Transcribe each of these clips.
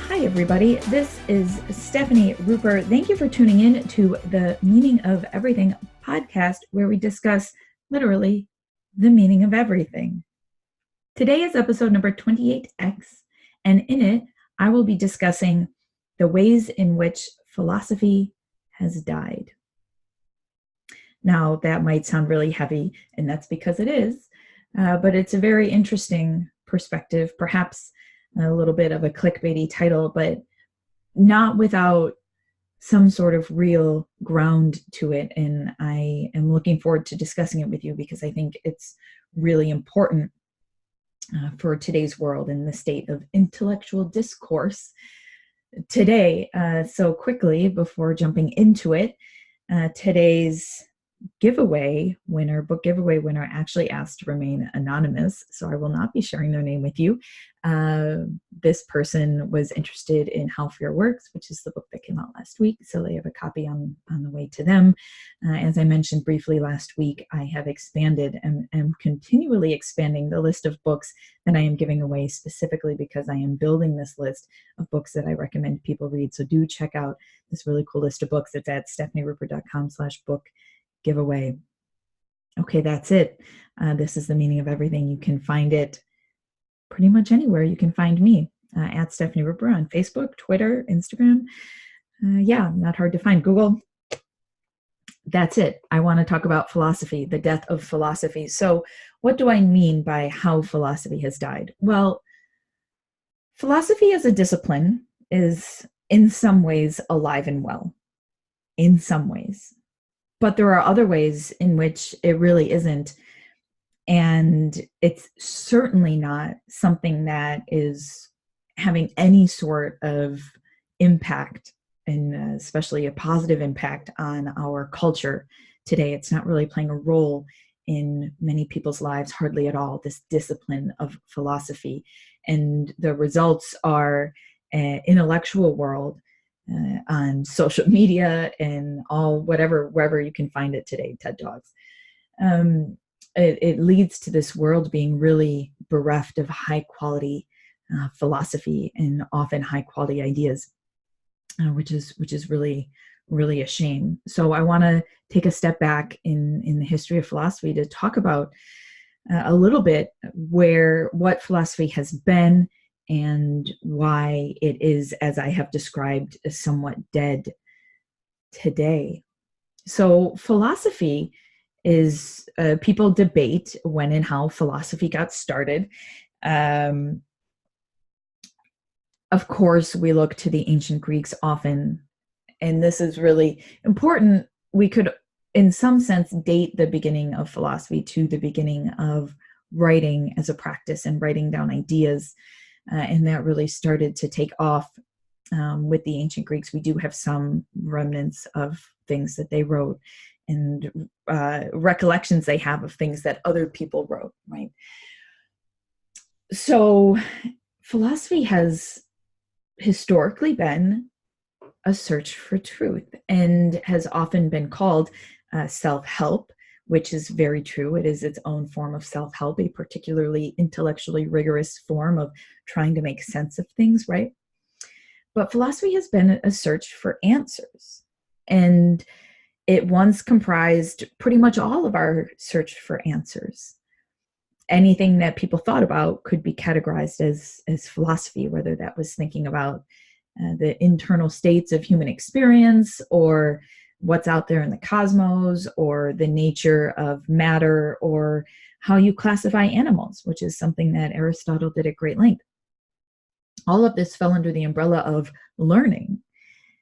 Hi, everybody. This is Stefani Rupert. Thank you for tuning in to the Meaning of Everything podcast, where we discuss literally the meaning of everything. Today is episode number 28X, and in it, I will be discussing the ways in which philosophy has died. Now, that might sound really heavy, and that's because it is, but it's a very interesting perspective, perhaps a little bit of a clickbaity title, but not without some sort of real ground to it. And I am looking forward to discussing it with you because I think it's really important for today's world and the state of intellectual discourse today. So quickly, before jumping into it, today's book giveaway winner actually asked to remain anonymous, so I will not be sharing their name with you. This person was interested in How Fear Works, which is the book that came out last week, so they have a copy on the way to them. As I mentioned briefly last week, I have expanded and am continually expanding the list of books that I am giving away, specifically because I am building this list of books that I recommend people read. So do check out this really cool list of books. It's at stefanirupert.com/book giveaway. Okay, that's it. This is the meaning of everything. You can find it pretty much anywhere. You can find me at Stefani Rupert on Facebook, Twitter, Instagram. Not hard to find. Google. That's it. I want to talk about philosophy, the death of philosophy. So what do I mean by how philosophy has died? Well, philosophy as a discipline is in some ways alive and well, in some ways. But there are other ways in which it really isn't. And it's certainly not something that is having any sort of impact, and especially a positive impact on our culture today. It's not really playing a role in many people's lives, hardly at all, this discipline of philosophy. And the results are an intellectual world on social media and wherever you can find it today, TED Talks. It leads to this world being really bereft of high quality philosophy and often high quality ideas, which is really, really a shame. So I want to take a step back in the history of philosophy to talk about a little bit what philosophy has been and why it is, as I have described, somewhat dead today. So philosophy is, people debate when and how philosophy got started. Of course, we look to the ancient Greeks often, and this is really important. We could, in some sense, date the beginning of philosophy to the beginning of writing as a practice and writing down ideas. And that really started to take off with the ancient Greeks. We do have some remnants of things that they wrote and recollections they have of things that other people wrote, right? So philosophy has historically been a search for truth and has often been called self-help, which is very true. It is its own form of self-help, a particularly intellectually rigorous form of trying to make sense of things, right? But philosophy has been a search for answers. And it once comprised pretty much all of our search for answers. Anything that people thought about could be categorized as philosophy, whether that was thinking about the internal states of human experience, or what's out there in the cosmos, or the nature of matter, or how you classify animals, which is something that Aristotle did at great length. All of this fell under the umbrella of learning.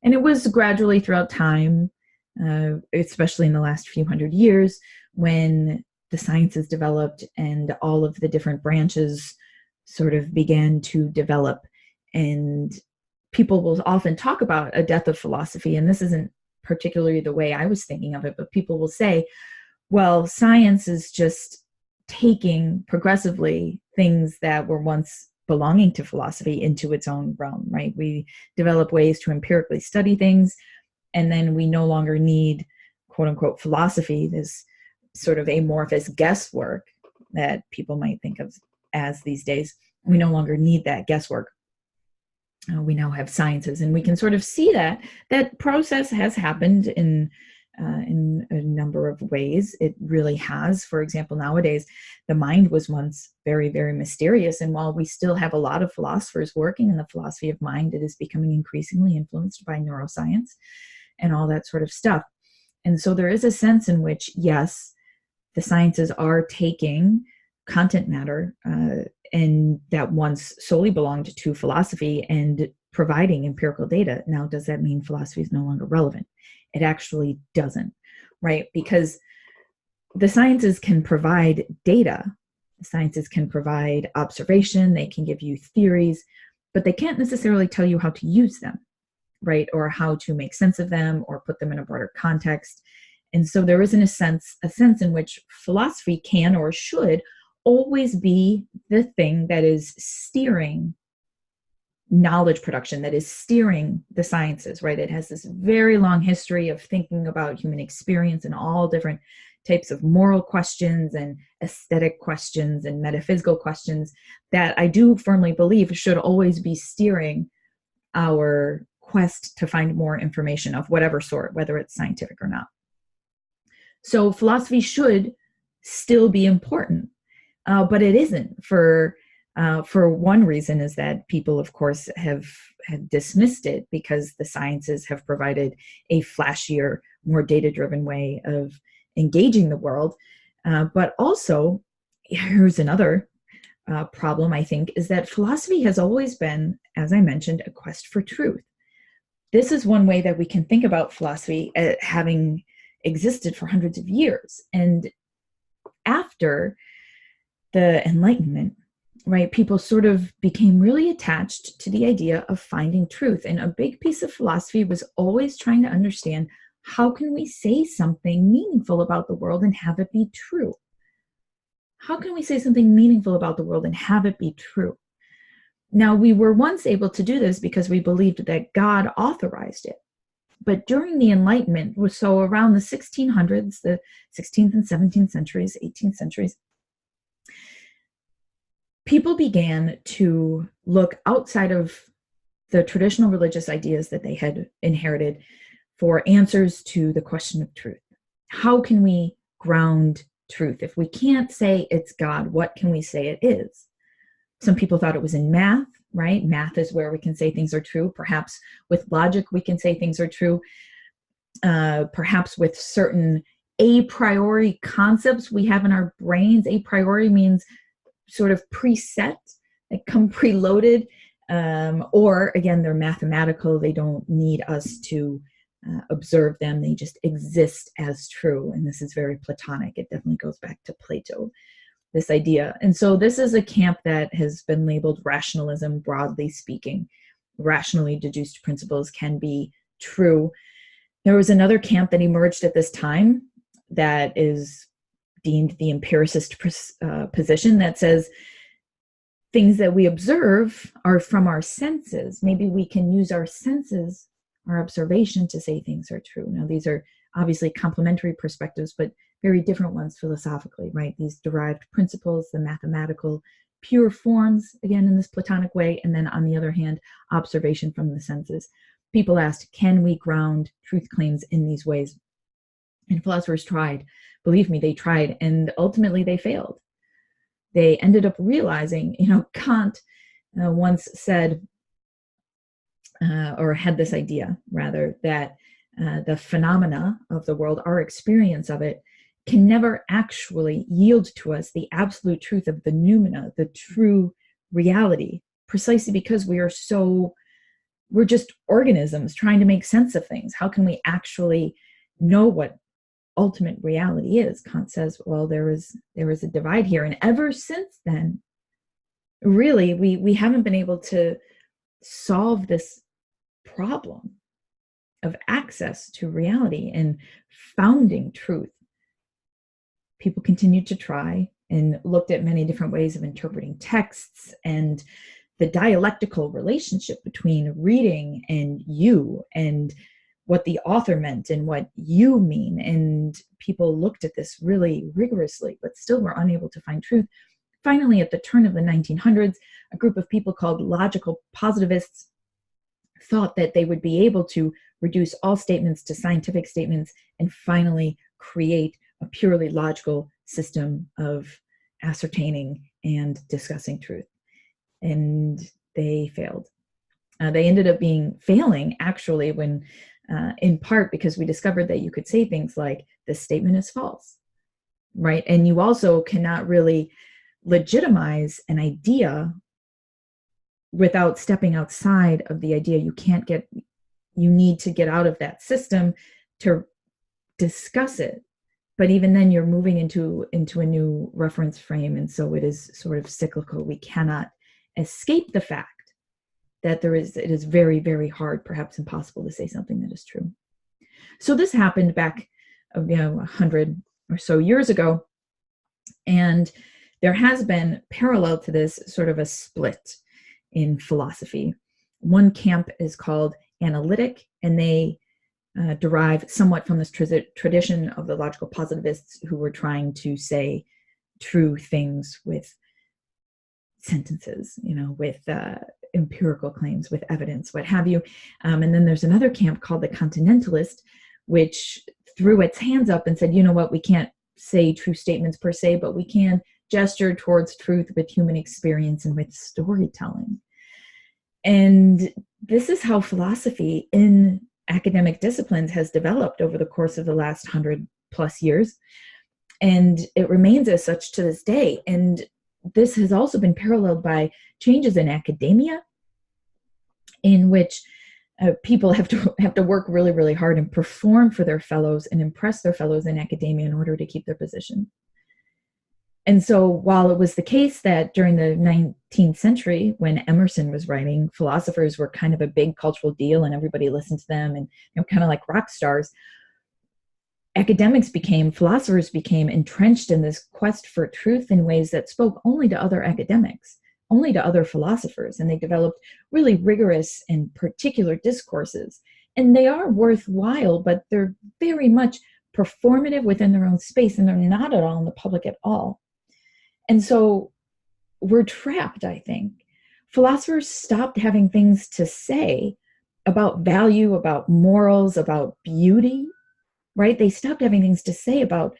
And it was gradually throughout time, especially in the last few hundred years, when the sciences developed and all of the different branches sort of began to develop. And people will often talk about a death of philosophy, and this isn't particularly the way I was thinking of it, but people will say, well, science is just taking progressively things that were once belonging to philosophy into its own realm, right? We develop ways to empirically study things, and then we no longer need, quote unquote, philosophy, this sort of amorphous guesswork that people might think of as these days. We no longer need that guesswork. we now have sciences, and we can sort of see that process has happened in a number of ways. It really has. For example, nowadays, the mind was once very, very mysterious. And while we still have a lot of philosophers working in the philosophy of mind, it is becoming increasingly influenced by neuroscience and all that sort of stuff. And so there is a sense in which, yes, the sciences are taking content matter and that once solely belonged to philosophy and providing empirical data. Now, does that mean philosophy is no longer relevant? It actually doesn't, right? Because the sciences can provide data, the sciences can provide observation, they can give you theories, but they can't necessarily tell you how to use them, right? Or how to make sense of them or put them in a broader context. And so there isn't a sense in which philosophy can or should always be the thing that is steering knowledge production, that is steering the sciences, right? It has this very long history of thinking about human experience and all different types of moral questions and aesthetic questions and metaphysical questions that I do firmly believe should always be steering our quest to find more information of whatever sort, whether it's scientific or not. So philosophy should still be important, but it isn't for one reason is that people, of course, have dismissed it because the sciences have provided a flashier, more data-driven way of engaging the world. But also, here's another problem, I think, is that philosophy has always been, as I mentioned, a quest for truth. This is one way that we can think about philosophy having existed for hundreds of years. And after the Enlightenment, right, people sort of became really attached to the idea of finding truth. And a big piece of philosophy was always trying to understand, how can we say something meaningful about the world and have it be true? How can we say something meaningful about the world and have it be true? Now, we were once able to do this because we believed that God authorized it. But during the Enlightenment, so around the 1600s, the 16th and 17th centuries, 18th centuries, people began to look outside of the traditional religious ideas that they had inherited for answers to the question of truth. How can we ground truth? If we can't say it's God, what can we say it is? Some people thought it was in math, right? Math is where we can say things are true. Perhaps with logic, we can say things are true. Perhaps with certain a priori concepts we have in our brains. A priori means sort of preset, like come preloaded, or again, they're mathematical. They don't need us to observe them. They just exist as true. And this is very Platonic. It definitely goes back to Plato, this idea. And so this is a camp that has been labeled rationalism, broadly speaking. Rationally deduced principles can be true. There was another camp that emerged at this time that is deemed the empiricist position that says things that we observe are from our senses. Maybe we can use our senses, our observation, to say things are true. Now, these are obviously complementary perspectives, but very different ones philosophically, right? These derived principles, the mathematical pure forms, again, in this Platonic way, and then on the other hand, observation from the senses. People asked, can we ground truth claims in these ways? And philosophers tried. Believe me, they tried, and ultimately they failed. They ended up realizing, Kant once said, or had this idea, rather, that the phenomena of the world, our experience of it, can never actually yield to us the absolute truth of the noumena, the true reality, precisely because we're just organisms trying to make sense of things. How can we actually know what ultimate reality is? Kant says, well, there is a divide here. And ever since then, really, we haven't been able to solve this problem of access to reality and founding truth. People continued to try and looked at many different ways of interpreting texts and the dialectical relationship between reading and you, and what the author meant and what you mean. And people looked at this really rigorously, but still were unable to find truth. Finally, at the turn of the 1900s, a group of people called logical positivists thought that they would be able to reduce all statements to scientific statements and finally create a purely logical system of ascertaining and discussing truth. And they failed. They ended up failing actually when, in part because we discovered that you could say things like, this statement is false, right? And you also cannot really legitimize an idea without stepping outside of the idea. You need to get out of that system to discuss it. But even then you're moving into a new reference frame. And so it is sort of cyclical. We cannot escape the fact that it is very, very hard, perhaps impossible, to say something that is true. So this happened back, 100 or so years ago. And there has been, parallel to this, sort of a split in philosophy. One camp is called analytic, and they derive somewhat from this tradition of the logical positivists who were trying to say true things with sentences, with empirical claims, with evidence, what have you. And then there's another camp called the continentalist, which threw its hands up and said, you know what, we can't say true statements per se, but we can gesture towards truth with human experience and with storytelling. And this is how philosophy in academic disciplines has developed over the course of the last 100+ years. And it remains as such to this day. And this has also been paralleled by changes in academia, in which people have to work really, really hard and perform for their fellows and impress their fellows in academia in order to keep their position. And so while it was the case that during the 19th century, when Emerson was writing, philosophers were kind of a big cultural deal and everybody listened to them and kind of like rock stars, philosophers became entrenched in this quest for truth in ways that spoke only to other academics, only to other philosophers. And they developed really rigorous and particular discourses. And they are worthwhile, but they're very much performative within their own space, and they're not at all in the public at all. And so we're trapped, I think. Philosophers stopped having things to say about value, about morals, about beauty, right? They stopped having things to say about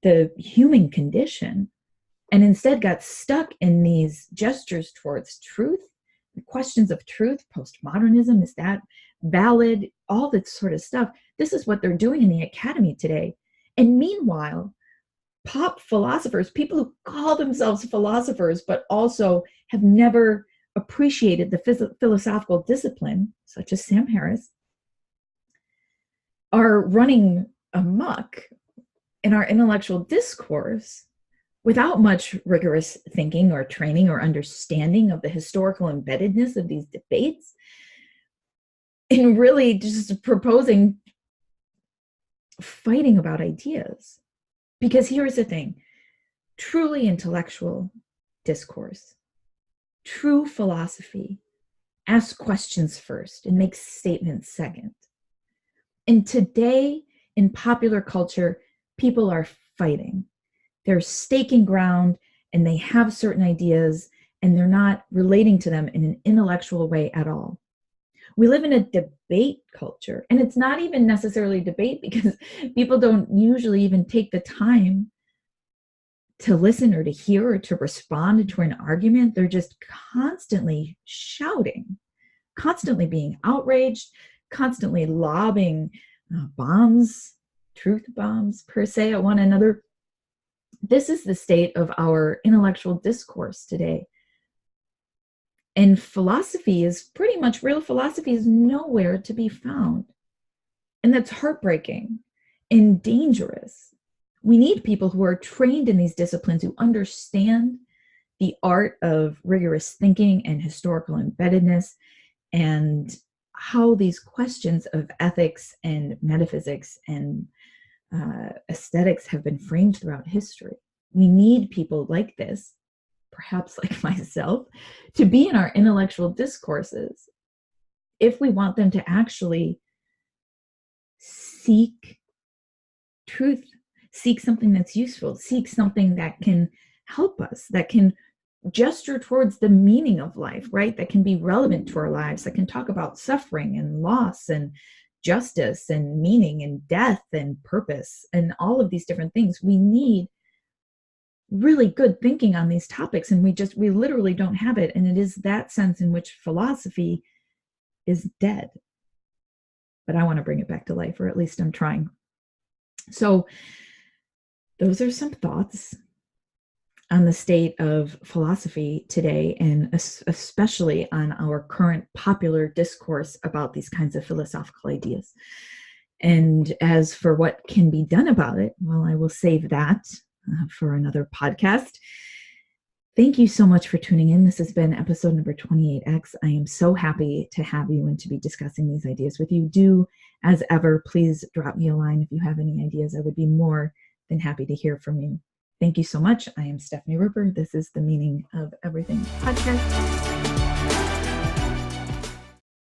the human condition and instead got stuck in these gestures towards truth, the questions of truth, postmodernism, is that valid? All that sort of stuff. This is what they're doing in the academy today. And meanwhile, pop philosophers, people who call themselves philosophers, but also have never appreciated the philosophical discipline, such as Sam Harris, are running amok in our intellectual discourse without much rigorous thinking or training or understanding of the historical embeddedness of these debates, and really just proposing fighting about ideas. Because here's the thing, truly intellectual discourse, true philosophy, asks questions first and makes statements second. And today in popular culture, people are fighting. They're staking ground and they have certain ideas and they're not relating to them in an intellectual way at all. We live in a debate culture, and it's not even necessarily debate because people don't usually even take the time to listen or to hear or to respond to an argument. They're just constantly shouting, constantly being outraged, constantly lobbing bombs, truth bombs per se, at one another. This is the state of our intellectual discourse today. And philosophy is pretty much, real philosophy is nowhere to be found. And that's heartbreaking and dangerous. We need people who are trained in these disciplines, who understand the art of rigorous thinking and historical embeddedness, and how these questions of ethics and metaphysics and aesthetics have been framed throughout history. We need people like this, perhaps like myself, to be in our intellectual discourses if we want them to actually seek truth, seek something that's useful, seek something that can help us, that can gesture towards the meaning of life, right? That can be relevant to our lives, that can talk about suffering and loss and justice and meaning and death and purpose and all of these different things. We need really good thinking on these topics, and we literally don't have it. And it is that sense in which philosophy is dead. But I want to bring it back to life, or at least I'm trying. So those are some thoughts on the state of philosophy today, and especially on our current popular discourse about these kinds of philosophical ideas. And as for what can be done about it, well, I will save that for another podcast. Thank you so much for tuning in. This has been episode number 28X. I am so happy to have you and to be discussing these ideas with you. Do, as ever, please drop me a line if you have any ideas. I would be more than happy to hear from you. Thank you so much. I am Stefani Rupert. This is the Meaning of Everything podcast.